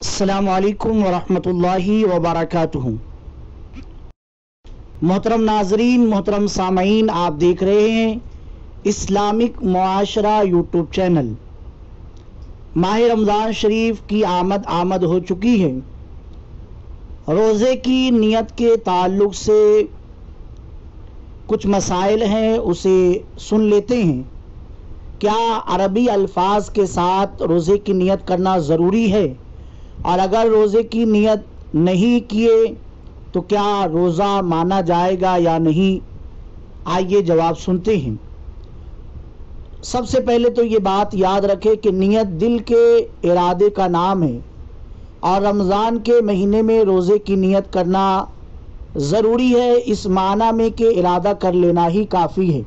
السلام علیکم ورحمۃ اللہ وبرکاتہ۔ محترم ناظرین، محترم سامعین، آپ دیکھ رہے ہیں اسلامک معاشرہ یوٹیوب چینل۔ ماہ رمضان شریف کی آمد ہو چکی ہے۔ روزے کی نیت کے تعلق سے کچھ مسائل ہیں، اسے سن لیتے ہیں۔ کیا عربی الفاظ کے ساتھ روزے کی نیت کرنا ضروری ہے؟ اور اگر روزے کی نیت نہیں کیے تو کیا روزہ مانا جائے گا یا نہیں؟ آئیے جواب سنتے ہیں۔ سب سے پہلے تو یہ بات یاد رکھے کہ نیت دل کے ارادے کا نام ہے، اور رمضان کے مہینے میں روزے کی نیت کرنا ضروری ہے، اس معنی میں کہ ارادہ کر لینا ہی کافی ہے۔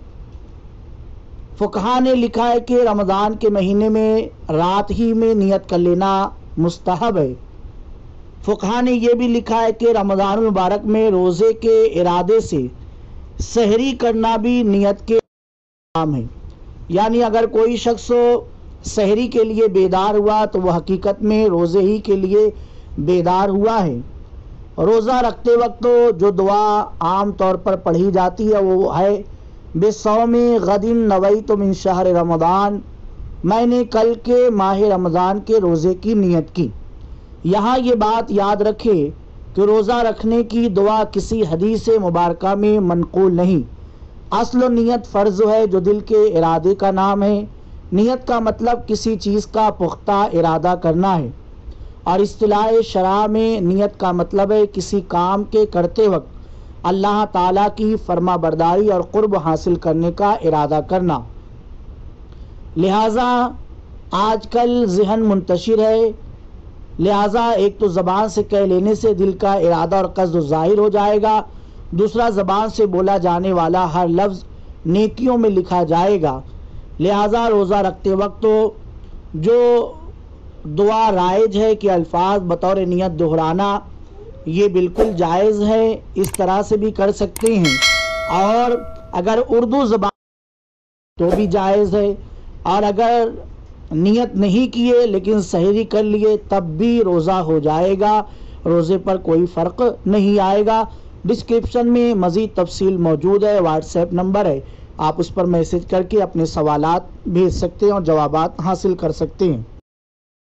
فقہا نے لکھا ہے کہ رمضان کے مہینے میں رات ہی میں نیت کر لینا مستحب ہے۔ فقہا نے یہ بھی لکھا ہے کہ رمضان المبارک میں روزے کے ارادے سے سحری کرنا بھی نیت کے کام ہے، یعنی اگر کوئی شخص سحری کے لیے بیدار ہوا تو وہ حقیقت میں روزے ہی کے لیے بیدار ہوا ہے۔ روزہ رکھتے وقت جو دعا عام طور پر پڑھی جاتی ہے وہ ہے بِصَوْمِ غَدٍ نَوَيْتُ مِن شَهْرِ رمضان، میں نے کل کے ماہ رمضان کے روزے کی نیت کی۔ یہاں یہ بات یاد رکھے کہ روزہ رکھنے کی دعا کسی حدیث مبارکہ میں منقول نہیں۔ اصل نیت فرض ہے جو دل کے ارادے کا نام ہے۔ نیت کا مطلب کسی چیز کا پختہ ارادہ کرنا ہے، اور اصطلاح شرع میں نیت کا مطلب ہے کسی کام کے کرتے وقت اللہ تعالیٰ کی فرما برداری اور قرب حاصل کرنے کا ارادہ کرنا۔ لہٰذا آج کل ذہن منتشر ہے، لہٰذا ایک تو زبان سے کہہ لینے سے دل کا ارادہ اور قصد ظاہر ہو جائے گا، دوسرا زبان سے بولا جانے والا ہر لفظ نیکیوں میں لکھا جائے گا۔ لہٰذا روزہ رکھتے وقت جو دعا رائج ہے کہ الفاظ بطور نیت دہرانا، یہ بالکل جائز ہے، اس طرح سے بھی کر سکتے ہیں، اور اگر اردو زبان تو بھی جائز ہے، اور اگر نیت نہیں کیے لیکن سحری کر لیے تب بھی روزہ ہو جائے گا، روزے پر کوئی فرق نہیں آئے گا۔ ڈسکرپشن میں مزید تفصیل موجود ہے، واٹس ایپ نمبر ہے، آپ اس پر میسج کر کے اپنے سوالات بھیج سکتے ہیں اور جوابات حاصل کر سکتے ہیں۔